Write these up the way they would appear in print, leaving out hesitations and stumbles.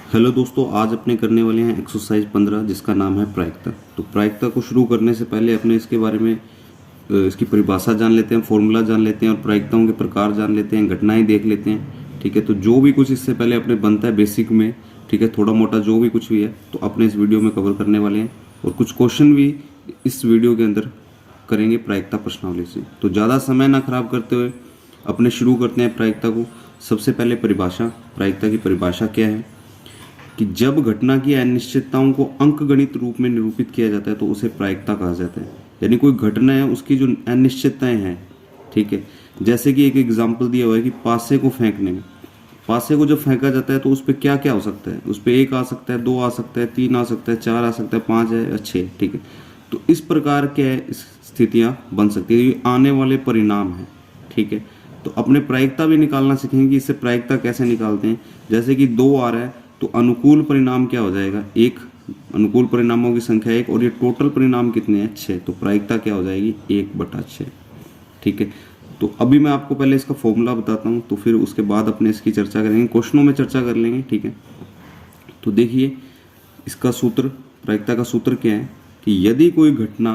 Hello दोस्तों, आज अपने करने वाले हैं एक्सरसाइज 15 जिसका नाम है प्रायिकता। तो प्रायिकता को शुरू करने से पहले अपने इसके बारे में इसकी परिभाषा जान लेते हैं, फॉर्मूला जान लेते हैं और प्रायिकताओं के प्रकार जान लेते हैं, घटनाएं देख लेते हैं। ठीक है, तो जो भी कुछ इससे पहले अपने बनता है बेसिक में, ठीक है, थोड़ा मोटा जो भी कुछ भी है तो अपने इस वीडियो में कवर करने वाले हैं और कुछ क्वेश्चन भी इस वीडियो के अंदर करेंगे प्रायिकता प्रश्नावली से। तो ज़्यादा समय ना खराब करते हुए अपने शुरू करते हैं प्रायिकता को। सबसे पहले परिभाषा, प्रायिकता की परिभाषा क्या है कि जब घटना की अनिश्चितताओं को अंकगणित रूप में निरूपित किया जाता है तो उसे प्रायिकता कहा जाता है। यानी कोई घटना है उसकी जो अनिश्चितताएं हैं, ठीक है, जैसे कि एक एग्जाम्पल दिया हुआ है कि पासे को फेंकने में, पासे को जब फेंका जाता है तो उस पर क्या क्या हो सकता है, उस पर 1 आ सकता है, 2 आ सकता है, 3 आ सकता है, 4 आ सकता है, 5 है या 6। ठीक है, तो इस प्रकार के स्थितियां बन सकती है, ये आने वाले परिणाम है। ठीक है, तो अपने प्रायिकता भी निकालना सीखेंगे कि इससे प्रायिकता कैसे निकालते हैं। जैसे कि 2 आ रहा है तो अनुकूल परिणाम क्या हो जाएगा, 1, अनुकूल परिणामों की संख्या 1, और ये टोटल परिणाम कितने हैं, 6, तो प्रायिकता क्या हो जाएगी, 1/6। ठीक है, तो अभी मैं आपको पहले इसका फॉर्मूला बताता हूँ, तो फिर उसके बाद अपने इसकी चर्चा करेंगे, क्वेश्चनों में चर्चा कर लेंगे। ठीक है, तो देखिए इसका सूत्र, प्रायिकता का सूत्र क्या है कि यदि कोई घटना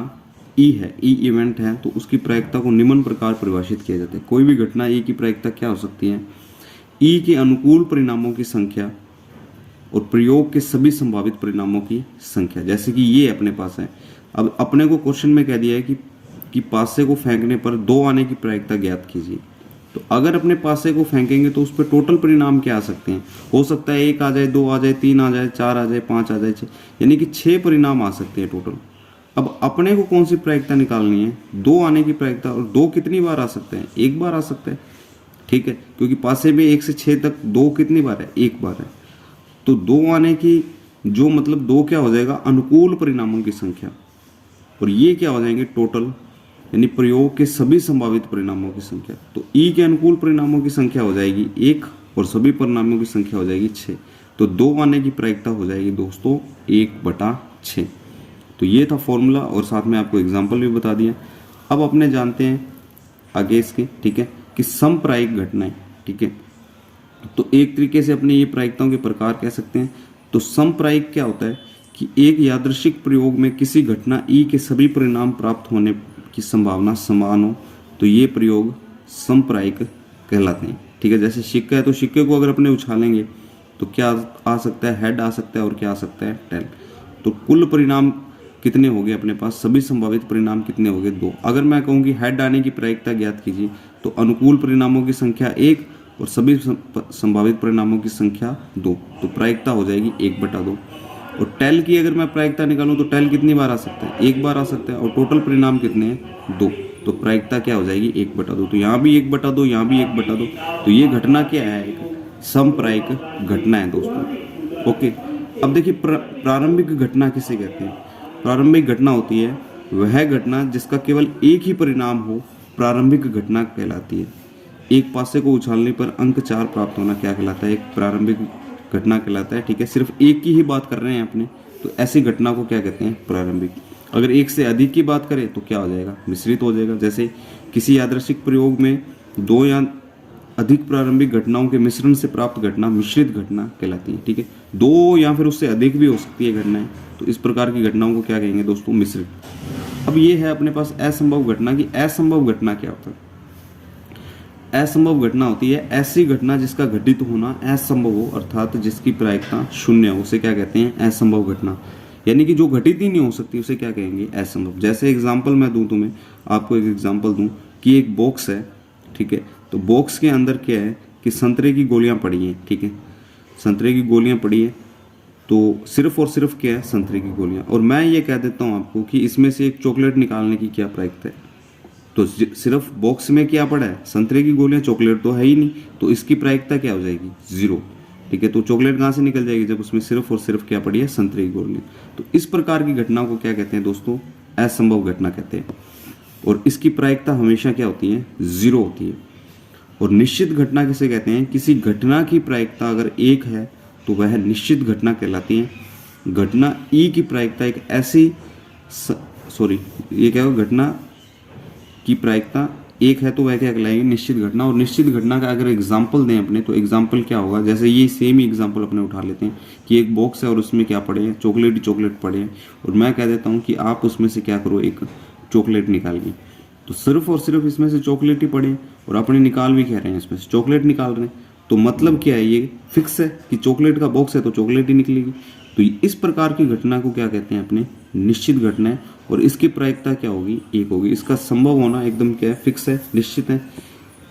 ई है, ई इवेंट है, तो उसकी प्रायिकता को निम्न प्रकार परिभाषित किया जाता है। कोई भी घटना ई की प्रायिकता क्या हो सकती है, ई के अनुकूल परिणामों की संख्या और प्रयोग के सभी संभावित परिणामों की संख्या। जैसे कि ये अपने पास है, अब अपने को क्वेश्चन में कह दिया है कि पासे को फेंकने पर 2 आने की प्रायिकता ज्ञात कीजिए। तो अगर अपने पासे को फेंकेंगे तो उस पर टोटल परिणाम क्या आ सकते हैं, हो सकता है 1 आ जाए, 2 आ जाए, 3 आ जाए, 4 आ जाए, 5 आ जाए, 6, यानी कि 6 परिणाम आ सकते हैं टोटल। अब अपने को कौन सी प्रायिकता निकालनी है, 2 आने की प्रायिकता, और 2 कितनी बार आ सकते हैं, 1 बार आ सकता है। ठीक है, क्योंकि पासे में 1 से 6 तक 2 कितनी बार है, 1 बार है। तो 2 आने की जो मतलब 2 क्या हो जाएगा, अनुकूल परिणामों की संख्या, और ये क्या हो जाएंगे टोटल, यानी प्रयोग के सभी संभावित परिणामों की संख्या। तो ई के अनुकूल परिणामों की संख्या हो जाएगी 1 और सभी परिणामों की संख्या हो जाएगी 6। तो 2 आने की प्रायिकता हो जाएगी दोस्तों 1/6। तो ये था फॉर्मूला और साथ में आपको एग्जाम्पल भी बता दिया। अब अपने जानते हैं आगे इसके, ठीक है, कि समप्रायिक घटनाएं। ठीक है, तो एक तरीके से अपने ये प्रायिकताओं के प्रकार कह सकते हैं। तो समप्रायिक क्या होता है कि एक यादृच्छिक प्रयोग में किसी घटना ई के सभी परिणाम प्राप्त होने की संभावना समान हो, तो ये प्रयोग समप्रायिक कहलाते हैं। ठीक है, जैसे सिक्का है तो सिक्के को अगर अपने उछालेंगे तो क्या आ सकता है, हेड आ सकता है, और क्या आ सकता है, टेल। तो कुल परिणाम कितने हो गए अपने पास, सभी संभावित परिणाम कितने हो गए, 2। अगर मैं कहूँ कि हेड आने की प्रायिकता ज्ञात कीजिए तो अनुकूल परिणामों की संख्या 1 और सभी संभावित परिणामों की संख्या 2, तो प्रायिकता हो जाएगी 1/2। और टेल की अगर मैं प्रायिकता निकालूं तो टेल कितनी बार आ सकता है, 1 बार आ सकता है, और टोटल परिणाम कितने हैं, 2, तो प्रायिकता क्या हो जाएगी 1/2। तो यहाँ भी 1/2, यहाँ भी 1/2। तो ये घटना क्या है, एक समप्रायिक घटना है दोस्तों। ओके, अब देखिए प्रारंभिक घटना किसे कहते हैं। प्रारंभिक घटना होती है वह घटना जिसका केवल एक ही परिणाम हो, प्रारंभिक घटना कहलाती है। एक पासे को उछालने पर अंक 4 प्राप्त होना क्या कहलाता है, एक प्रारंभिक घटना कहलाता है। ठीक है, सिर्फ एक की ही बात कर रहे हैं अपने, तो ऐसी घटना को क्या कहते हैं, प्रारंभिक। अगर एक से अधिक की बात करें तो क्या हो जाएगा, मिश्रित हो जाएगा। जैसे किसी यादृच्छिक प्रयोग में 2 या अधिक प्रारंभिक घटनाओं के मिश्रण से प्राप्त घटना मिश्रित घटना कहलाती है। ठीक है, 2 या फिर उससे अधिक भी हो सकती है घटनाएं, तो इस प्रकार की घटनाओं को क्या कहेंगे दोस्तों, मिश्रित। अब ये है अपने पास असंभव घटना की। असंभव घटना क्या होता है, असंभव घटना होती है ऐसी घटना जिसका घटित होना असंभव हो, अर्थात जिसकी प्रायिकता 0 हो, उसे क्या कहते हैं, असंभव घटना। यानी कि जो घटित ही नहीं हो सकती उसे क्या कहेंगे, असंभव। जैसे एग्जांपल मैं दूं तुम्हें, आपको एक एग्जांपल दूं कि एक बॉक्स है। ठीक है, तो बॉक्स के अंदर क्या है कि संतरे की गोलियां पड़ी हैं। ठीक है, संतरे की गोलियां पड़ी है, तो सिर्फ और सिर्फ क्या है, संतरे की गोलियां। और मैं ये कह देता हूँ आपको कि इसमें से एक चॉकलेट निकालने की क्या प्रायिकता है, तो सिर्फ बॉक्स में क्या पड़ा है, संतरे की गोलियां, चॉकलेट तो है ही नहीं, तो इसकी प्रायिकता क्या हो जाएगी, 0। ठीक है, तो चॉकलेट कहाँ से निकल जाएगी, जब उसमें सिर्फ और सिर्फ क्या पड़ी है, संतरे की गोलियां। तो इस प्रकार की घटना को क्या कहते हैं दोस्तों, असंभव घटना कहते हैं। और इसकी प्रायिकता हमेशा क्या होती है, 0 होती है। और निश्चित घटना किसे कहते हैं, किसी घटना की प्रायिकता अगर 1 है तो वह निश्चित घटना कहलाती है। घटना ई की प्रायिकता एक ऐसी ये क्या हो, घटना की प्रायिकता एक है तो वह क्या कहलाएगी, निश्चित घटना। और निश्चित घटना का अगर एग्जाम्पल दें अपने, तो एग्जाम्पल क्या होगा, जैसे ये सेम ही एग्जाम्पल अपने उठा लेते हैं कि एक बॉक्स है और उसमें क्या पड़े हैं, चॉकलेट ही चॉकलेट पड़े हैं, और मैं कह देता हूँ कि आप उसमें से क्या करो, एक चॉकलेट निकालिए। तो सिर्फ और सिर्फ इसमें से चॉकलेट ही पड़े हैं, और अपने निकाल भी कह रहे हैं, इसमें से चॉकलेट निकाल रहे हैं, तो मतलब क्या है, ये फिक्स है कि चॉकलेट का बॉक्स है तो चॉकलेट ही निकलेगी। तो इस प्रकार की घटना को क्या कहते हैं अपने, निश्चित घटना है। और इसकी प्रायिकता क्या होगी, एक होगी। इसका संभव होना एकदम क्या है, फिक्स है, निश्चित है,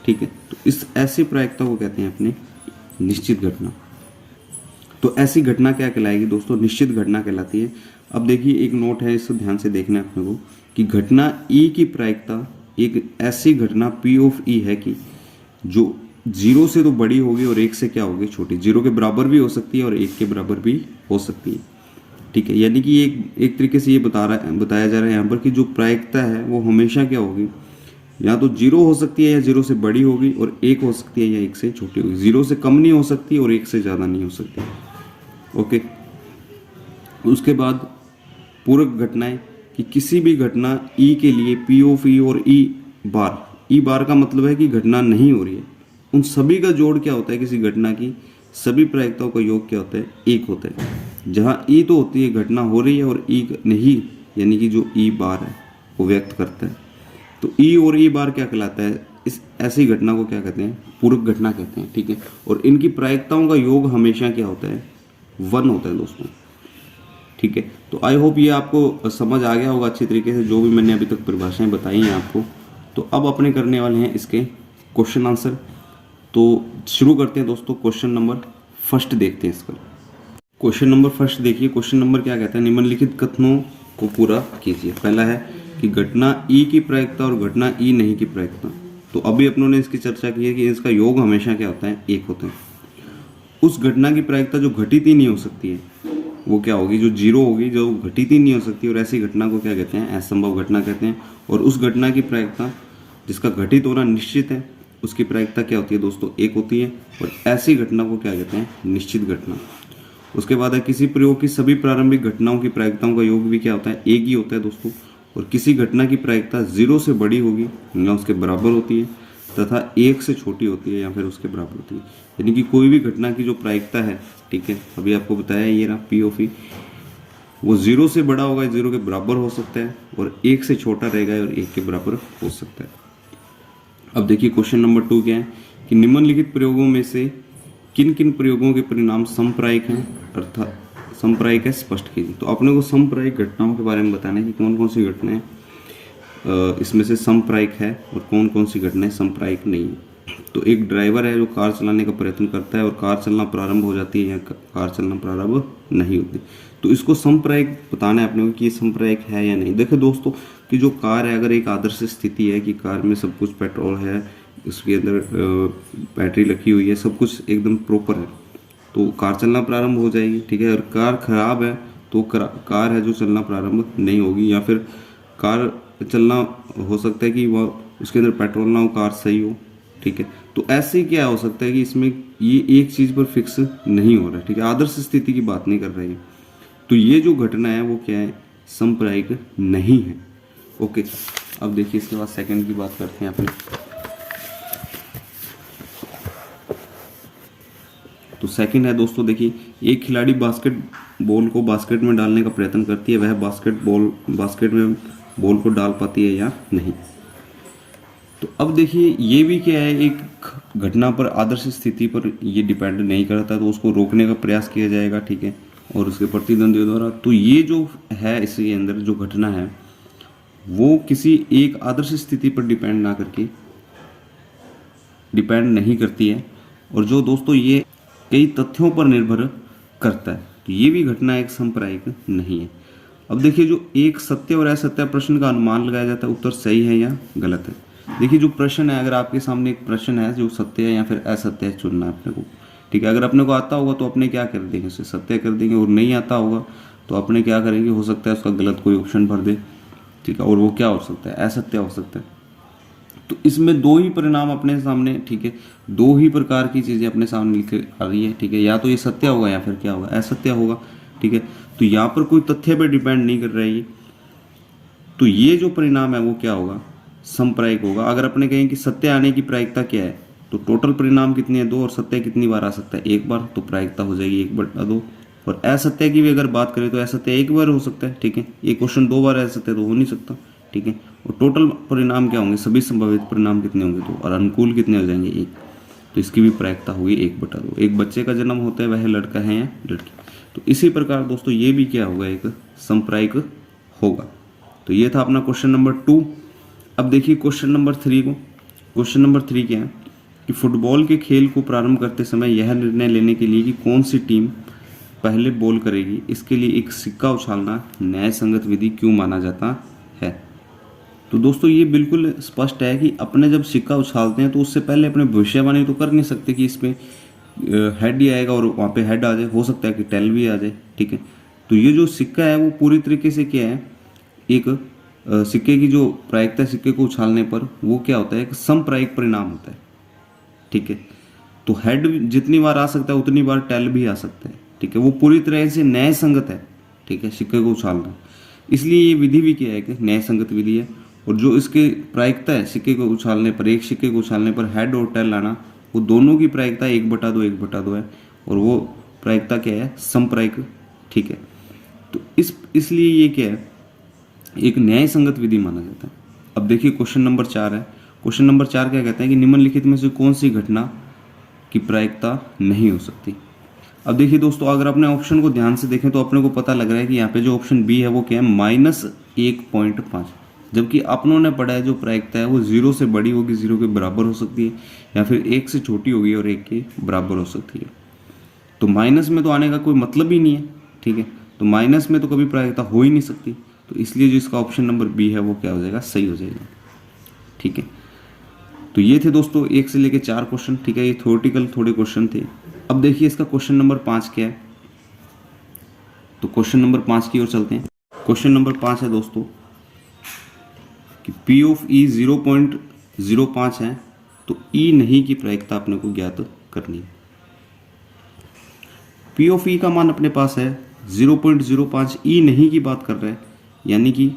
ठीक है। तो इस ऐसी प्रायिकता को कहते हैं अपने निश्चित घटना। तो ऐसी घटना क्या कहलाएगी दोस्तों, निश्चित घटना कहलाती है। अब देखिए एक नोट है, इसको ध्यान से देखना है अपने को कि घटना ई की प्रायिकता एक ऐसी घटना पी ऑफ ई है कि जो 0 से तो बड़ी होगी और 1 से क्या होगी, छोटी। 0 के बराबर भी हो सकती है और 1 के बराबर भी हो सकती है, ठीक है। यानी कि एक तरीके से ये बताया जा रहा है यहाँ पर कि जो प्रायिकता है वो हमेशा क्या होगी, या तो 0 हो सकती है या 0 से बड़ी होगी, और 1 हो सकती है या 1 से छोटी होगी। 0 से कम नहीं हो सकती और 1 से ज़्यादा नहीं हो सकती, ओके। उसके बाद पूरक घटनाएं, कि किसी भी घटना ई के लिए पी ऑफ ई और ई बार का मतलब है कि घटना नहीं हो रही है, उन सभी का जोड़ क्या होता है, किसी घटना की सभी प्रायिकताओं का योग क्या होता है, 1 होता है। जहाँ ई तो होती है घटना हो रही है और ई नहीं, यानी कि जो ई बार है वो व्यक्त करता है। तो ई और ई बार क्या कहलाता है, इस ऐसी घटना को क्या कहते हैं, पूरक घटना कहते हैं, ठीक है। और इनकी प्रायिकताओं का योग हमेशा क्या होता है, 1 होता है दोस्तों, ठीक है। तो आई होप ये आपको समझ आ गया होगा अच्छी तरीके से, जो भी मैंने अभी तक परिभाषाएं बताई हैं आपको। तो अब अपने करने वाले हैं इसके क्वेश्चन आंसर। तो शुरू करते हैं दोस्तों, क्वेश्चन नंबर फर्स्ट देखते हैं इसका। क्वेश्चन नंबर फर्स्ट देखिए, क्वेश्चन नंबर क्या कहता है, निम्नलिखित कथनों को पूरा कीजिए। पहला है कि घटना ई की प्रायिकता और घटना ई नहीं की प्रायिकता। तो अभी अपनों ने इसकी चर्चा की है कि इसका योग हमेशा क्या होता है, 1 होता है। उस घटना की प्रायिकता जो घटित ही नहीं हो सकती है वो क्या होगी, जो 0 होगी, जो घटित ही नहीं हो सकती, और ऐसी घटना को क्या कहते हैं, असंभव घटना कहते हैं। और उस घटना की प्रायिकता जिसका घटित होना निश्चित है, उसकी प्रायिकता क्या होती है दोस्तों, 1 होती है। और ऐसी घटना को क्या कहते हैं, निश्चित घटना। उसके बाद है किसी प्रयोग की सभी प्रारंभिक घटनाओं की प्रायिकताओं का योग भी क्या होता है, 1 ही होता है दोस्तों। और किसी घटना की प्रायिकता 0 से बड़ी होगी या उसके बराबर होती है, तथा 1 से छोटी होती है या फिर उसके बराबर होती है। यानी कि कोई भी घटना की जो प्रायिकता है, ठीक है, अभी आपको बताया ये रहा पी ऑफ ई, वो 0 से बड़ा होगा, 0 के बराबर हो सकता है, और 1 से छोटा रहेगा और 1 के बराबर हो सकता है। अब देखिए क्वेश्चन नंबर 2 क्या है कि निम्नलिखित प्रयोगों में से किन किन प्रयोगों के परिणाम समप्रायिक हैं, अर्थात समप्रायिक है, स्पष्ट कीजिए। तो अपने को समप्रायिक घटनाओं के बारे में बताना है कि कौन कौन सी घटनाएं इसमें से समप्रायिक है और कौन कौन सी घटनाएं समप्रायिक नहीं है। तो एक ड्राइवर है जो कार चलाने का प्रयत्न करता है और कार चलना प्रारंभ हो जाती है या कार चलना प्रारंभ नहीं होती, तो इसको समप्रायिक बताना है अपने को कि ये समप्रायिक है या नहीं। देखो दोस्तों कि जो कार है, अगर एक आदर्श स्थिति है कि कार में सब कुछ पेट्रोल है, उसके अंदर बैटरी रखी हुई है, सब कुछ एकदम प्रॉपर है, तो कार चलना प्रारंभ हो जाएगी, ठीक है। और कार खराब है तो कार है जो चलना प्रारंभ नहीं होगी, या फिर कार चलना हो सकता है कि वह उसके अंदर पेट्रोल ना हो, कार सही हो, ठीक है। तो ऐसे क्या हो सकता है कि इसमें ये एक चीज़ पर फिक्स नहीं हो रहा है, ठीक है, आदर्श स्थिति की बात नहीं कर रही है। तो ये जो घटना है वो क्या है, समप्रायिक नहीं है, ओके। अब देखिए इसके बाद सेकंड की बात करते हैं अपने। तो सेकंड है दोस्तों, देखिए एक खिलाड़ी बास्केट बॉल को बास्केट में डालने का प्रयत्न करती है, वह बास्केट में बॉल को डाल पाती है या नहीं। तो अब देखिए ये भी क्या है, एक घटना पर, आदर्श स्थिति पर ये डिपेंड नहीं करता, तो उसको रोकने का प्रयास किया जाएगा, ठीक है, और उसके प्रतिद्वंदियों द्वारा। तो ये जो है इसके अंदर जो घटना है वो किसी एक आदर्श स्थिति पर डिपेंड ना करके डिपेंड नहीं करती है, और जो दोस्तों ये कई तथ्यों पर निर्भर करता है। तो ये भी घटना एक सांप्रदायिक नहीं है। अब देखिए जो एक सत्य और असत्य प्रश्न का अनुमान लगाया जाता है, उत्तर सही है या गलत है। देखिए जो प्रश्न है, अगर आपके सामने एक प्रश्न है जो सत्य है या फिर असत्य है, चुनना है अपने को, ठीक है। अगर अपने को आता होगा तो अपने क्या कर देंगे, उसे सत्य कर देंगे, और नहीं आता होगा तो अपने क्या करेंगे, हो सकता है उसका गलत कोई ऑप्शन भर दे, ठीक है, और वो क्या हो सकता है, असत्य हो सकता है। तो इसमें दो ही परिणाम अपने सामने, ठीक है, दो ही प्रकार की चीजें अपने सामने लिख आ रही है, ठीक है, या तो ये सत्य होगा या फिर क्या होगा, असत्य होगा, ठीक है। तो यहाँ पर कोई तथ्य पर डिपेंड नहीं कर रहा है ये, तो ये जो परिणाम है वो क्या होगा, समप्रायिक होगा। अगर अपने कहें कि सत्य आने की प्रायिकता क्या है, तो टोटल परिणाम कितने हैं, 2, और सत्य कितनी बार आ सकता है, एक बार, तो प्रायिकता हो जाएगी 1/2। और असत्य की भी अगर बात करें तो असत्य एक बार हो सकता है, ठीक है, ये क्वेश्चन 2 बार असत्य तो हो नहीं सकता, ठीक है। और टोटल परिणाम क्या होंगे, सभी संभावित परिणाम कितने होंगे, 2, और अनुकूल कितने हो जाएंगे, 1। तो इसकी भी प्रायिकता होगी 1/2। एक बच्चे का जन्म होता है, वह लड़का है या लड़की। तो इसी प्रकार दोस्तों ये भी क्या होगा, एक समप्रायिक होगा। तो ये था अपना क्वेश्चन नंबर 2। अब देखिए क्वेश्चन नंबर 3 को। क्वेश्चन नंबर 3 क्या है कि फुटबॉल के खेल को प्रारंभ करते समय यह निर्णय लेने के लिए कि कौन सी टीम पहले बॉल करेगी, इसके लिए एक सिक्का उछालना न्याय संगत विधि क्यों माना जाता है। तो दोस्तों ये बिल्कुल स्पष्ट है कि अपने जब सिक्का उछालते हैं तो उससे पहले अपने भविष्यवाणी तो कर नहीं सकते कि इसमें हेड ही आएगा और वहाँ पे हेड आ जाए, हो सकता है कि टेल भी आ जाए, ठीक है। तो ये जो सिक्का है वो पूरी तरीके से क्या है, एक सिक्के की जो प्रायिकता, सिक्के को उछालने पर वो क्या होता है, एक समप्रायिक परिणाम होता है, ठीक है। तो हेड जितनी बार आ सकता है उतनी बार टेल भी आ सकता है, ठीक है। वो पूरी तरह से न्याय संगत है, ठीक है, सिक्के को उछालना। इसलिए ये विधि भी क्या है कि न्याय संगत विधि है। और जो इसके प्रायिकता है सिक्के को उछालने पर, एक सिक्के को उछालने पर हेड और टेल लाना, वो दोनों की प्रायिकता 1/2 1/2 है। और वो प्रायिकता क्या है, समप्रायिक, ठीक है। तो इसलिए ये क्या है, एक न्याय संगत विधि माना जाता है। अब देखिए क्वेश्चन नंबर 4 है। क्वेश्चन नंबर 4 क्या कहते हैं कि निम्नलिखित में से कौन सी घटना की प्रायिकता नहीं हो सकती। अब देखिए दोस्तों, अगर अपने ऑप्शन को ध्यान से देखें तो अपने को पता लग रहा है कि यहाँ पे जो ऑप्शन बी है वो क्या है, -1.5। जबकि अपनों ने पढ़ा है जो प्रायिकता है वो 0 से बड़ी होगी, 0 के बराबर हो सकती है, या फिर 1 से छोटी होगी और 1 के बराबर हो सकती है। तो माइनस में तो आने का कोई मतलब ही नहीं है, ठीक है। तो माइनस में तो कभी प्रायिकता हो ही नहीं सकती। तो इसलिए जो इसका ऑप्शन नंबर बी है वो क्या हो जाएगा, सही हो जाएगा, ठीक है। तो ये थे दोस्तों 1 से लेके 4 क्वेश्चन, ठीक है। ये थ्योरेटिकल थोड़े क्वेश्चन थे। अब देखिए इसका क्वेश्चन नंबर 5 क्या है। तो क्वेश्चन नंबर 5 की ओर चलते हैं। क्वेश्चन नंबर 5 है दोस्तों कि P ऑफ E 0.05 है, तो E नहीं की प्रायिकता अपने को ज्ञात करनी है। P ऑफ E का मान अपने पास है 0.05, E नहीं की बात कर रहा है, यानी कि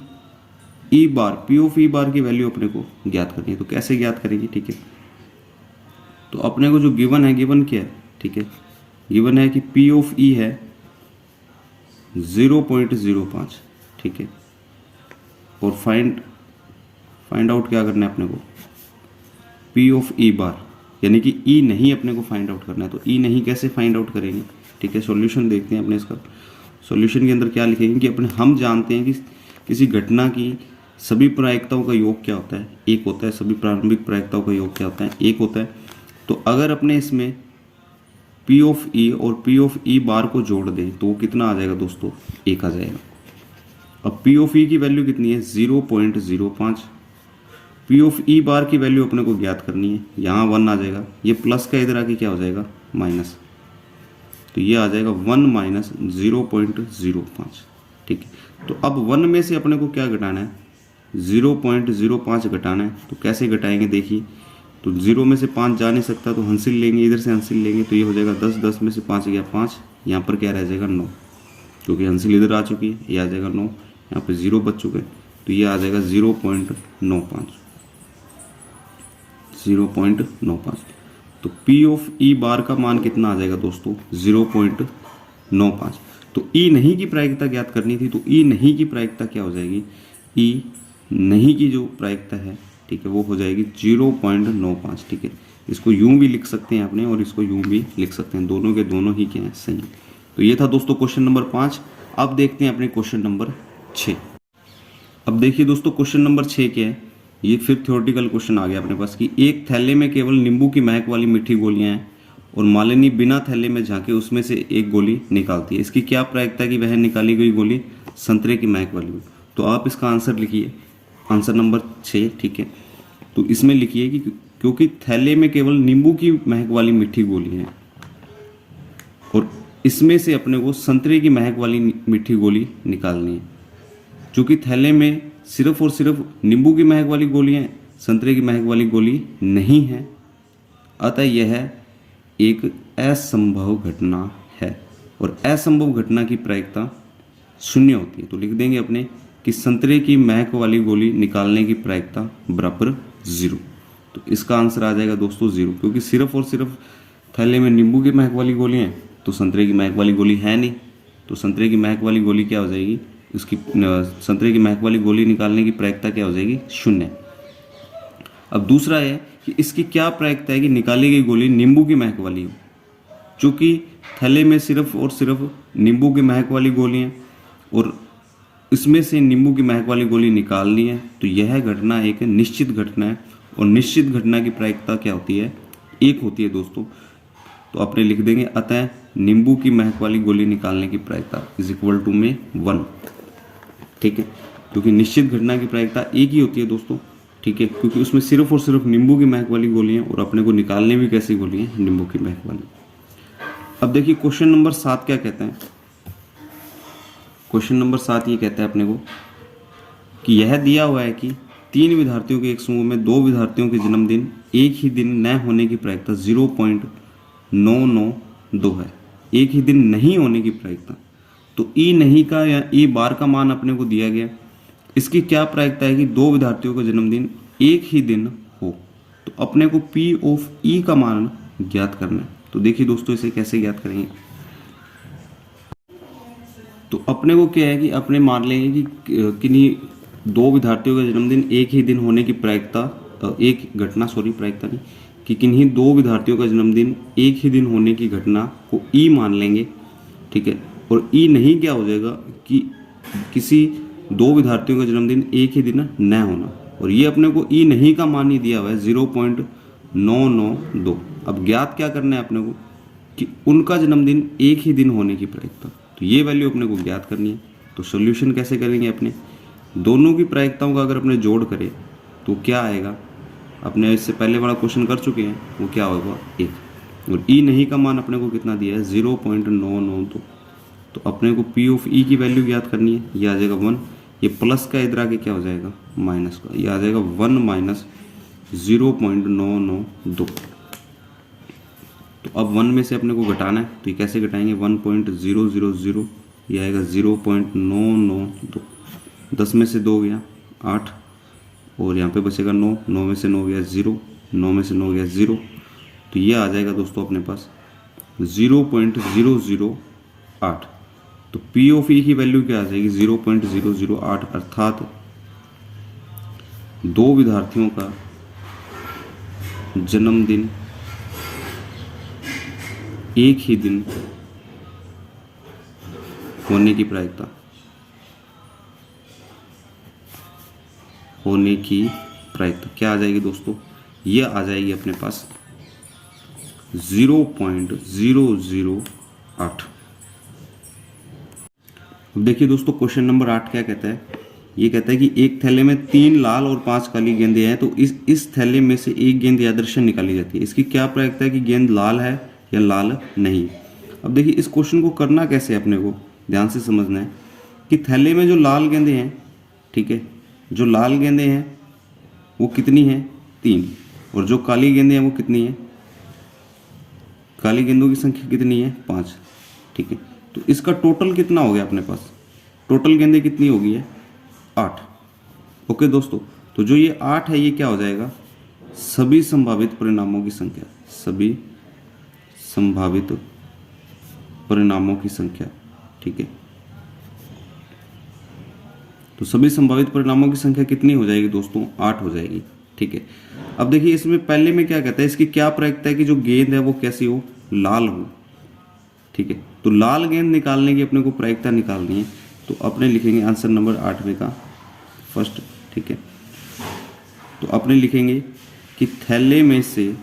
E bar, P of E बार की वैल्यू अपने को ज्ञात करनी है। तो कैसे ज्ञात करेंगे, ठीक है। तो अपने को जो गिवन है, गिवन क्या है, ठीक है, गिवन है कि P ऑफ E है 0.05, ठीक है। और फाइंड आउट क्या करना है अपने को, P ऑफ E बार, यानी कि E नहीं अपने को फाइंड आउट करना है। तो E नहीं कैसे फाइंड आउट करेंगे, ठीक है। सॉल्यूशन देखते हैं अपने इसका। सॉल्यूशन के अंदर क्या लिखेंगे कि अपने हम जानते हैं कि किसी घटना की सभी प्रायिकताओं का योग क्या होता है, 1 होता है। सभी प्रारंभिक प्रायिकताओं का योग क्या होता है, 1 होता है। तो अगर अपने इसमें P ऑफ E और P ऑफ E बार को जोड़ दें तो वो कितना आ जाएगा दोस्तों, 1 आ जाएगा। अब P ऑफ E की वैल्यू कितनी है, 0.05। P ऑफ E बार की वैल्यू अपने को ज्ञात करनी है, यहाँ 1 आ जाएगा। ये प्लस का इधर आके क्या हो जाएगा, माइनस। तो ये आ जाएगा 1 माइनस 0.05, ठीक है। तो अब 1 में से अपने को क्या घटाना है, 0.05 घटाना है। तो कैसे घटाएंगे देखिए। तो 0 में से 5 जा नहीं सकता, तो हंसिल लेंगे, इधर से हंसिल लेंगे, तो ये हो जाएगा 10, 10 में से 5 गया 5, यहाँ पर क्या रह जाएगा 9, क्योंकि हंसिल इधर आ चुकी है, ये आ जाएगा 9, यहाँ पे 0 बच चुके हैं, तो ये आ जाएगा 0.95, 0.95। तो P ऑफ E बार का मान कितना आ जाएगा दोस्तों, 0.95। तो E नहीं की प्रायिकता ज्ञात करनी थी, तो E नहीं की प्रायिकता क्या हो जाएगी, E नहीं की जो प्रायिकता है, ठीक है, वो हो जाएगी 0.95, ठीक है। इसको यूं भी लिख सकते हैं अपने और इसको यूं भी लिख सकते हैं, दोनों के दोनों ही क्या है, सही। तो ये था दोस्तों क्वेश्चन नंबर 5। अब देखते हैं अपने क्वेश्चन नंबर 6। अब देखिए दोस्तों क्वेश्चन नंबर 6 क्या है, ये फिर थ्योरेटिकल क्वेश्चन आ गया अपने पास कि एक थैले में केवल नींबू की महक वाली मीठी गोलियां हैं और मालिनी बिना थैले में झांके उसमें से एक गोली निकालती है। इसकी क्या प्रायिकता कि वह निकाली गई गोली संतरे की महक वाली हो। तो आप इसका आंसर लिखिए, आंसर नंबर 6, ठीक है। तो इसमें लिखिए कि क्योंकि थैले में केवल नींबू की महक वाली मीठी गोली है और इसमें से अपने को संतरे की महक वाली मीठी गोली निकालनी है। चूँकि थैले में सिर्फ और सिर्फ नींबू की महक वाली गोली है, संतरे की महक वाली गोली नहीं है, अतः यह एक असंभव घटना है और असंभव घटना की प्रायिकता 0 होती है। तो लिख देंगे अपने कि संतरे की महक वाली गोली निकालने की प्रायिकता बराबर 0। तो इसका आंसर आ जाएगा दोस्तों 0, क्योंकि सिर्फ और सिर्फ थैले में नींबू की महक वाली गोली है, तो संतरे की महक वाली गोली है नहीं। तो संतरे की महक वाली गोली क्या हो जाएगी, उसकी संतरे की महक वाली गोली निकालने की प्रायिकता क्या हो जाएगी, 0। अब दूसरा है कि इसकी क्या प्रायिकता है कि निकाली गई गोली नींबू की महक वाली हो। चूँकि थैले में सिर्फ और सिर्फ नींबू की महक वाली गोली है और इसमें से नींबू की महक वाली गोली निकालनी है, तो यह घटना एक निश्चित घटना है और निश्चित घटना की प्रायिकता क्या होती है, 1 होती है दोस्तों। तो अपने लिख देंगे अतः नींबू की महक वाली गोली निकालने की प्रायिकता इज इक्वल टू में 1। ठीक है, क्योंकि निश्चित घटना की प्रायिकता 1 ही होती है दोस्तों। ठीक है, क्योंकि उसमें सिर्फ और सिर्फ नींबू की महक वाली गोली है और अपने को निकालने भी कैसी गोली है, नींबू की महक वाली। अब देखिए क्वेश्चन नंबर 7 क्या कहता है। क्वेश्चन नंबर 7 ये कहता है अपने को कि यह दिया हुआ है कि 3 विद्यार्थियों के एक समूह में 2 विद्यार्थियों के जन्मदिन एक ही दिन न होने की प्रायिकता 0.992 है। एक ही दिन नहीं होने की प्रायिकता, तो ई नहीं का या ई बार का मान अपने को दिया गया। इसकी क्या प्रायिकता है कि 2 विद्यार्थियों का जन्मदिन एक ही दिन हो। तो अपने को पी ऑफ ई का मान ज्ञात करना है। तो देखिए दोस्तों इसे कैसे ज्ञात करेंगे। तो अपने को क्या है कि अपने मान लेंगे कि किन्हीं 2 विद्यार्थियों का जन्मदिन एक ही दिन होने की प्रायिकता, प्रायिकता नहीं, कि किन्हीं 2 विद्यार्थियों का जन्मदिन एक ही दिन होने की घटना को ई मान लेंगे। ठीक है, और ई नहीं क्या हो जाएगा कि किसी 2 विद्यार्थियों का जन्मदिन एक ही दिन न होना, और ये अपने को ई नहीं का मान ही दिया हुआ है 0.992। अब ज्ञात क्या करना है अपने को कि उनका जन्मदिन एक ही दिन होने की प्रायिकता, तो ये वैल्यू अपने को ज्ञात करनी है। तो सॉल्यूशन कैसे करेंगे, अपने दोनों की प्रायिकताओं का अगर अपने जोड़ करें तो क्या आएगा, अपने इससे पहले वाला क्वेश्चन कर चुके हैं, वो क्या होगा 1, और ई नहीं का मान अपने को कितना दिया है 0.992। तो अपने को पी ऑफ ई की वैल्यू ज्ञात करनी है, ये आ जाएगा 1, ये प्लस का इधर आके क्या हो जाएगा माइनस का, ये आ जाएगा 1 माइनस 0.992। तो अब 1 में से अपने को घटाना है, तो ये कैसे घटाएंगे, 1.000, ये आएगा 0.992। 10 में से 2 गया 8, और यहाँ पे बचेगा 9, 9 में से 9 गया 0, 9 में से 9 गया 0। तो ये आ जाएगा दोस्तों अपने पास 0.008। तो पी ऑफ ई की वैल्यू क्या आ जाएगी 0.008, अर्थात 2 विद्यार्थियों का जन्मदिन एक ही दिन होने की प्रायिकता क्या आ जाएगी दोस्तों, ये आ जाएगी अपने पास 0.008। अब देखिए दोस्तों क्वेश्चन नंबर 8 क्या कहता है। ये कहता है कि एक थैले में 3 लाल और 5 काली गेंदें हैं, तो इस थैले में से एक गेंद यादृच्छिक निकाली जाती है। इसकी क्या प्रायिकता है कि गेंद लाल है या लाल नहीं। अब देखिए इस क्वेश्चन को करना कैसे, अपने को ध्यान से समझना है कि थैले में जो लाल गेंदें हैं, ठीक है, जो लाल गेंदें हैं वो कितनी हैं 3, और जो काली गेंदें हैं वो कितनी है, काली गेंदों की संख्या कितनी है 5। ठीक है, तो इसका टोटल कितना हो गया अपने पास, टोटल गेंदें कितनी होगी है 8। ओके दोस्तों, तो जो ये 8 है ये क्या हो जाएगा, सभी संभावित परिणामों की संख्या, सभी संभावित परिणामों की संख्या। ठीक है, तो सभी संभावित परिणामों की संख्या कितनी हो जाएगी दोस्तों, 8 हो जाएगी। ठीक है, अब देखिए इसमें पहले में क्या कहता है, इसकी क्या प्रायिकता है कि जो गेंद है वो कैसी हो, लाल हो। ठीक है, तो लाल गेंद निकालने की अपने को प्रायिकता निकालनी है, तो अपने लिखेंगे आंसर नंबर 8वें का फर्स्ट। ठीक है, तो अपने लिखेंगे कि थैले में से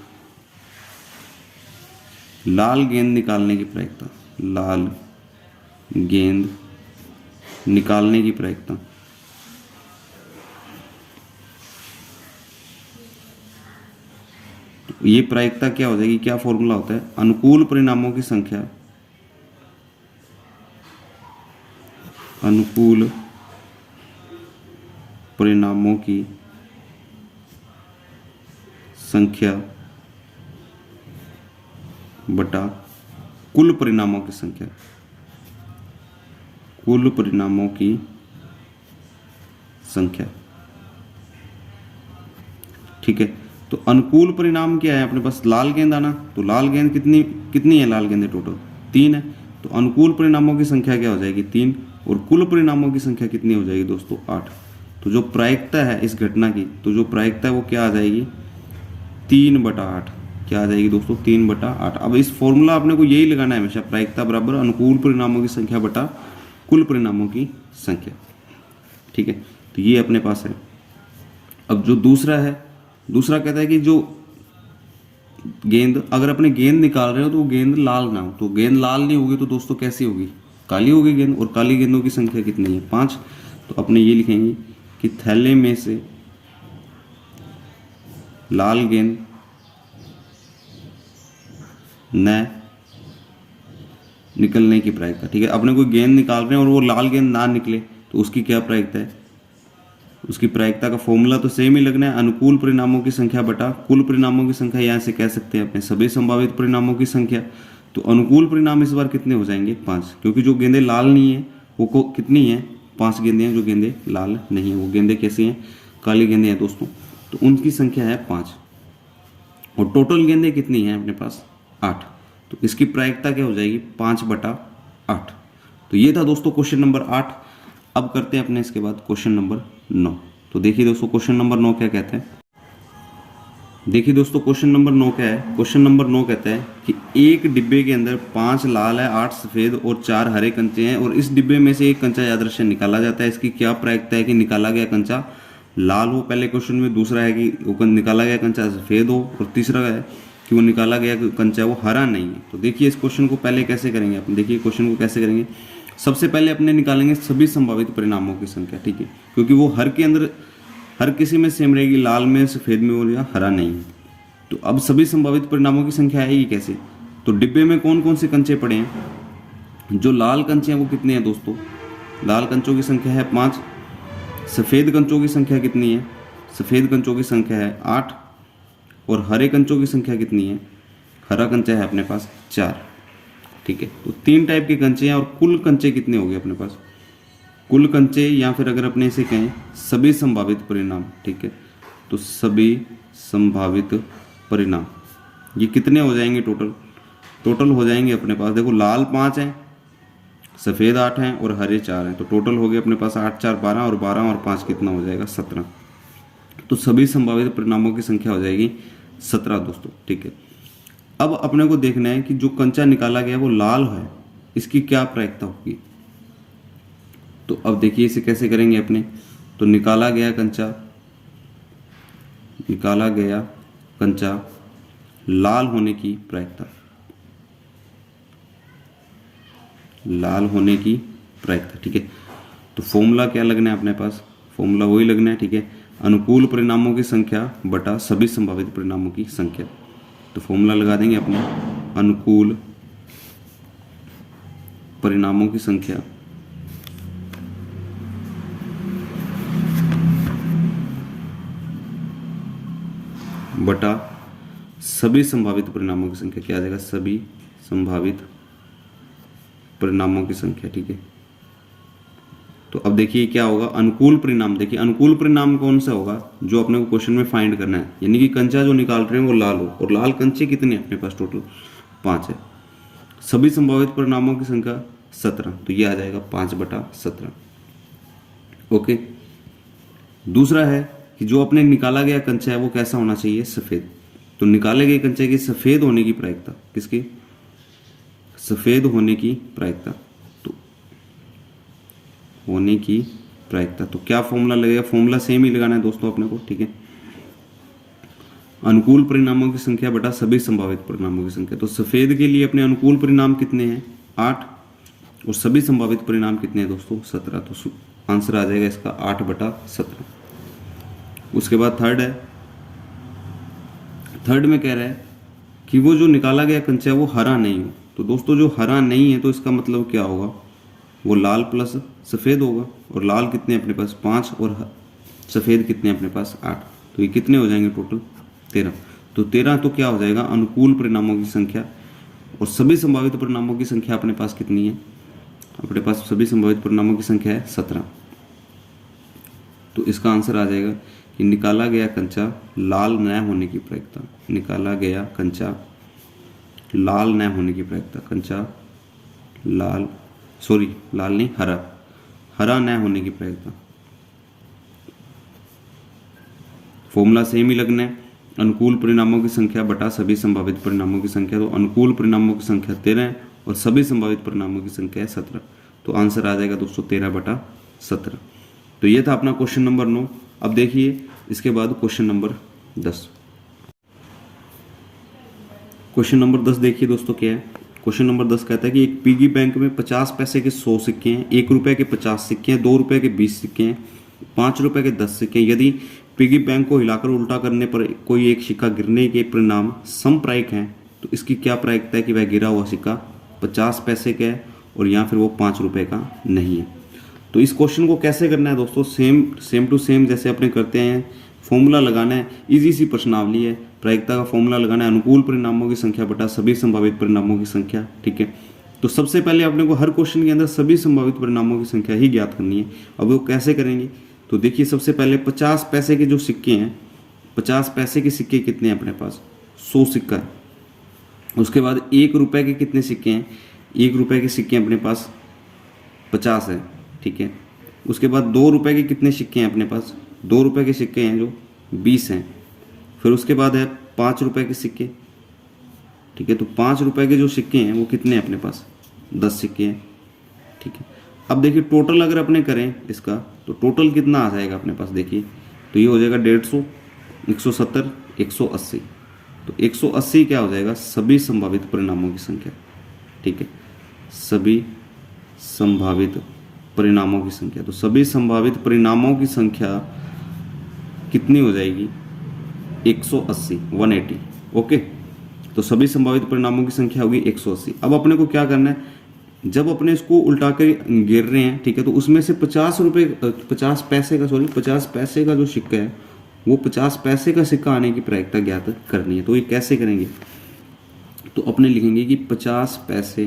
लाल गेंद निकालने की प्रायिकता, लाल गेंद निकालने की प्रायिकता ये प्रायिकता क्या हो जाएगी, क्या फॉर्मूला होता है, अनुकूल परिणामों की संख्या, अनुकूल परिणामों की संख्या बटा कुल परिणामों की संख्या, कुल परिणामों की संख्या। ठीक है, तो अनुकूल परिणाम क्या है अपने पास, लाल गेंद आना। तो लाल गेंद कितनी कितनी है, लाल गेंदें टोटल 3 है। तो अनुकूल परिणामों की संख्या क्या हो जाएगी, 3। और कुल परिणामों की संख्या कितनी हो जाएगी दोस्तों, 8। तो जो प्रायिकता है इस घटना की, तो जो प्रायिकता है वो क्या आ जाएगी, 3/8। क्या आ जाएगी दोस्तों, 3/8। अब इस फॉर्मूला आपने को यही लगाना है हमेशा, प्रायिकता बराबर अनुकूल परिणामों की संख्या बटा कुल परिणामों की संख्या। ठीक है, तो ये अपने पास है। अब जो दूसरा है, दूसरा कहता है कि जो गेंद, अगर अपने गेंद निकाल रहे हो तो वो गेंद लाल ना हो। तो गेंद लाल नहीं होगी तो दोस्तों कैसी होगी, काली होगी गेंद। और काली गेंदों की संख्या कितनी है, 5। तो अपने ये लिखेंगे कि थैले में से लाल गेंद न निकलने की प्रायिकता। ठीक है, अपने कोई गेंद निकाल रहे हैं और वो लाल गेंद ना निकले तो उसकी क्या प्रायिकता है, उसकी प्रायिकता का फॉर्मूला तो सेम ही लगना है, अनुकूल परिणामों की संख्या बटा कुल परिणामों की संख्या। यहाँ से कह सकते हैं अपने सभी संभावित परिणामों की संख्या। तो अनुकूल परिणाम इस बार कितने हो जाएंगे, 5, क्योंकि जो गेंदें लाल नहीं है वो कितनी है, 5 गेंदें हैं। जो गेंदें लाल नहीं है वो गेंदें कैसी हैं, काली गेंदें हैं दोस्तों। तो उनकी संख्या है 5 और टोटल गेंदें कितनी हैं अपने पास, 8। तो इसकी प्रायिकता क्या हो जाएगी, 5/8। तो ये था दोस्तों क्वेश्चन नंबर 8। अब करते हैं अपने इसके बाद क्वेश्चन नंबर 9। तो देखिए दोस्तों क्वेश्चन नंबर 9 क्या कहते हैं। देखिए दोस्तों क्वेश्चन नंबर 9 क्या है। क्वेश्चन नंबर 9 कहता है कि एक डिब्बे के अंदर 5 लाल है, 8 सफ़ेद और 4 हरे कंचे हैं और इस डिब्बे में से एक कंचा यादृच्छिक निकाला जाता है। इसकी क्या प्रायिकता है कि निकाला गया कंचा लाल हो पहले क्वेश्चन में, दूसरा है कि वो निकाला गया कंचा सफ़ेद हो और तीसरा है कि वो निकाला गया कंचा वो हरा नहीं है। तो देखिए इस क्वेश्चन को पहले कैसे करेंगे अपन, देखिए क्वेश्चन को कैसे करेंगे। सबसे पहले अपने निकालेंगे सभी संभावित परिणामों की संख्या। ठीक है, क्योंकि वो हर के अंदर हर किसी में सेम रहेगी, लाल में, सफ़ेद में और या हरा नहीं है। तो अब सभी संभावित परिणामों की संख्या आएगी कैसे, तो डिब्बे में कौन कौन से कंचे पड़े हैं, जो लाल कंचे हैं वो कितने हैं दोस्तों, लाल कंचों की संख्या है 5। सफ़ेद कंचों की संख्या कितनी है, सफ़ेद कंचों की संख्या है 8। और हरे कंचों की संख्या कितनी है, हरा कंचा है अपने पास 4। ठीक है, तो 3 टाइप के कंचे हैं और कुल कंचे कितने हो गए अपने पास, कुल कंचे या फिर अगर अपने इसे कहें सभी संभावित परिणाम। ठीक है, तो सभी संभावित परिणाम ये कितने हो जाएंगे टोटल हो जाएंगे अपने पास, देखो लाल 5 हैं, सफ़ेद 8 हैं और हरे 4 हैं। तो टोटल हो गए अपने पास 8 4 12 और 12 और 5 कितना हो जाएगा, 17। तो सभी संभावित परिणामों की संख्या हो जाएगी 17 दोस्तों। ठीक है, अब अपने को देखना है कि जो कंचा निकाला गया वो लाल है, इसकी क्या प्रायिकता होगी। तो अब देखिए इसे कैसे करेंगे अपने, तो निकाला गया कंचा लाल होने की प्रायिकता, लाल होने की प्रायिकता। ठीक है, तो फॉर्मूला क्या लगना है अपने पास, फॉर्मूला वही लगना है। ठीक है, अनुकूल परिणामों की संख्या बटा सभी संभावित परिणामों की संख्या। तो फॉर्मूला लगा देंगे अपने, अनुकूल परिणामों की संख्या बटा सभी संभावित परिणामों की संख्या। क्या आ जाएगा, सभी संभावित परिणामों की संख्या। ठीक है, तो अब देखिए क्या होगा, अनुकूल परिणाम। देखिए अनुकूल परिणाम कौन सा होगा, जो अपने को क्वेश्चन में फाइंड करना है, यानी कि कंचा जो निकाल रहे हैं वो लाल हो और लाल कंचे कितने अपने पास टोटल 5 है। सभी संभावित परिणामों की संख्या 17, तो ये आ जाएगा 5/17। ओके, दूसरा है कि जो अपने निकाला गया कंचा है वो कैसा होना चाहिए, सफ़ेद। तो निकाले गए कंचे की सफ़ेद होने की प्रायिकता, किसकी, सफ़ेद होने की प्रायिकता, तो होने की प्रायिकता। तो क्या फॉर्मूला लगेगा, फॉर्मूला सेम ही लगाना है दोस्तों अपने को। ठीक है, अनुकूल परिणामों की संख्या बटा सभी संभावित परिणामों की संख्या। तो सफ़ेद के लिए अपने अनुकूल परिणाम कितने हैं, 8 और सभी संभावित परिणाम कितने हैं दोस्तों, 17। तो आंसर आ जाएगा इसका 8/17। उसके बाद थर्ड में कह रहा है कि वो जो निकाला गया कंचा है वो हरा नहीं हो। तो दोस्तों जो हरा नहीं है तो इसका मतलब क्या होगा, वो लाल प्लस सफ़ेद होगा। और लाल कितने अपने पास 5 और सफ़ेद कितने अपने पास 8। तो ये कितने हो जाएंगे टोटल 13। तो 13 तो क्या हो जाएगा, अनुकूल परिणामों की संख्या। और सभी संभावित परिणामों की संख्या अपने पास कितनी है, अपने पास सभी संभावित परिणामों की संख्या है 17। तो इसका आंसर आ जाएगा कि निकाला गया कंचा लाल न होने की प्रायिकता, निकाला गया कंचा लाल न होने की प्रायिकता, कंचा लाल, सॉरी लाल नहीं, हरा न होने की प्रायिकता। फॉर्मूला सेम ही लगना है, अनुकूल परिणामों की संख्या बटा सभी संभावित परिणामों की संख्या। तो अनुकूल परिणामों की संख्या 13 है और सभी संभावित परिणामों की संख्या है 17। तो आंसर आ जाएगा दोस्तों 13/17। तो ये था अपना क्वेश्चन नंबर 9। अब देखिए इसके बाद क्वेश्चन नंबर 10। क्वेश्चन नंबर 10 देखिए दोस्तों क्या है। क्वेश्चन नंबर 10 कहता है कि एक पिगी बैंक में 50 पैसे के 100 सिक्के हैं, 1 रुपए के 50 सिक्के हैं, 2 रुपए के 20 सिक्के हैं, 5 रुपए के 10 सिक्के हैं। यदि पिगी बैंक को हिलाकर उल्टा करने पर कोई एक सिक्का गिरने के परिणाम समप्रायिक हैं, तो इसकी क्या प्रायिकता है कि वह गिरा हुआ सिक्का 50 पैसे का है और या फिर वो 5 रुपए का नहीं है। तो इस क्वेश्चन को कैसे करना है दोस्तों, सेम टू सेम जैसे अपने करते हैं, फॉर्मूला लगाना है। इजी सी प्रश्नावली है, प्रायिकता का फॉर्मूला लगाना है, अनुकूल परिणामों की संख्या बटा सभी संभावित परिणामों की संख्या। ठीक है, तो सबसे पहले अपने को हर क्वेश्चन के अंदर सभी संभावित परिणामों की संख्या ही ज्ञात करनी है। अब वो कैसे करेंगे, तो देखिए सबसे पहले 50 पैसे के जो सिक्के हैं, 50 पैसे के सिक्के कितने हैं अपने पास, 100 सिक्का है। उसके बाद 1 रुपए के कितने सिक्के हैं, 1 रुपए के सिक्के अपने पास 50 है। ठीक है, उसके बाद 2 रुपए के कितने सिक्के हैं अपने पास, 2 रुपए के सिक्के हैं जो 20 हैं। फिर उसके बाद है 5 रुपए के सिक्के। ठीक है, तो 5 रुपए के जो सिक्के हैं वो कितने हैं अपने पास, 10 सिक्के हैं। ठीक है, अब देखिए टोटल अगर अपने करें इसका, तो टोटल कितना आ जाएगा अपने पास, देखिए तो ये हो जाएगा 150, 170, 180। तो 180 क्या हो जाएगा, सभी संभावित परिणामों की संख्या। ठीक है, सभी संभावित परिणामों की संख्या। तो सभी संभावित परिणामों की संख्या कितनी हो जाएगी, 180, 180। ओके, तो सभी संभावित परिणामों की संख्या होगी 180। अब अपने को क्या करना है, जब अपने इसको उल्टा कर गिर रहे हैं, ठीक है, तो उसमें से 50 पैसे का जो सिक्का है वो 50 पैसे का सिक्का आने की प्रायिकता ज्ञात करनी है। तो ये कैसे करेंगे, तो अपने लिखेंगे कि 50 पैसे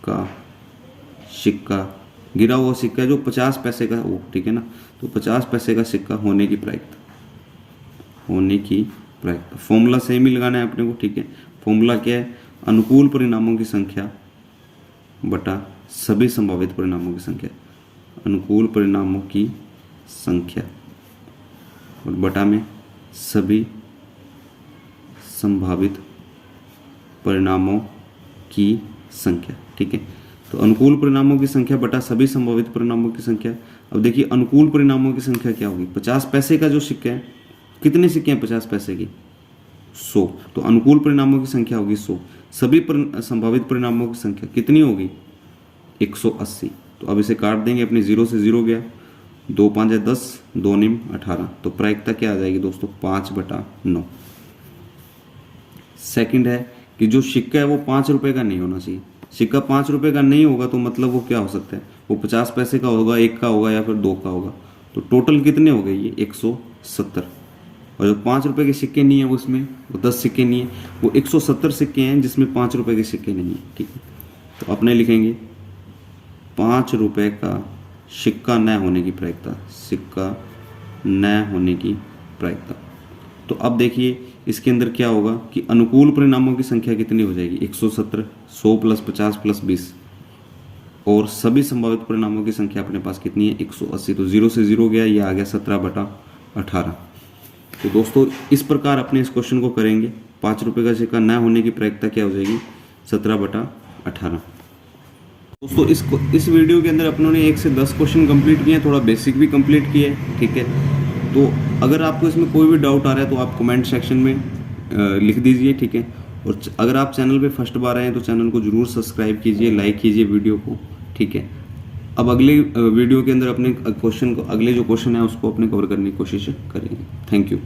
का सिक्का, गिरा हुआ सिक्का जो 50 पैसे का वो, ठीक है ना, तो 50 पैसे का सिक्का होने की प्रायिकता, फॉर्मूला सेम ही लगाना है अपने को। ठीक है, फॉर्मूला क्या है, अनुकूल परिणामों की संख्या बटा सभी संभावित परिणामों की संख्या, अनुकूल परिणामों की संख्या और बटा में सभी संभावित परिणामों की संख्या। ठीक है, तो अनुकूल परिणामों की संख्या बटा सभी संभावित परिणामों की संख्या। अब देखिए अनुकूल परिणामों की संख्या क्या होगी, 50 पैसे का जो सिक्का है, कितने सिक्के हैं 50 पैसे की, 100। तो अनुकूल परिणामों की संख्या होगी 100। सभी संभावित परिणामों की संख्या कितनी होगी, 180। तो अब इसे काट देंगे, अपने 0 से 0 गया, 2 5 है 10, 2 9 18। तो प्रायिकता क्या आ जाएगी दोस्तों, 5/9। सेकंड है कि जो सिक्का है वो 5 रुपए का नहीं होना चाहिए। सिक्का 5 रुपए का नहीं होगा तो मतलब वो क्या हो सकता है, वो 50 पैसे का होगा, 1 का होगा या फिर 2 का होगा। तो टोटल कितने हो गए ये 170। और जो 5 रुपए के सिक्के नहीं है उसमें, वो 10 सिक्के नहीं है, वो 170 सिक्के हैं जिसमें 5 रुपए के सिक्के नहीं है। ठीक है, तो अपने लिखेंगे 5 रुपए का सिक्का न होने की प्रायिकता, सिक्का न होने की प्रायिकता। तो अब देखिए इसके अंदर क्या होगा कि अनुकूल परिणामों की संख्या कितनी हो जाएगी, 170, 100 + 50 + 20, और सभी संभावित परिणामों की संख्या अपने पास कितनी है, 180। तो 0 से 0 गया, ये आ गया 17/18। तो दोस्तों इस प्रकार अपने इस क्वेश्चन को करेंगे। 5 रुपए का सिक्का न होने की प्रायिकता क्या हो जाएगी, 17/18। दोस्तों इस वीडियो के अंदर अपनों ने 1 से 10 क्वेश्चन कंप्लीट किए हैं, थोड़ा बेसिक भी कंप्लीट किया है। ठीक है, तो अगर आपको इसमें कोई भी डाउट आ रहा है तो आप कमेंट सेक्शन में लिख दीजिए। ठीक है, और अगर आप चैनल पे फर्स्ट बार आए हैं तो चैनल को जरूर सब्सक्राइब कीजिए, लाइक कीजिए वीडियो को। ठीक है, अब अगले वीडियो के अंदर अपने क्वेश्चन को, अगले जो क्वेश्चन है उसको अपने कवर करने की कोशिश करेंगे। Thank you.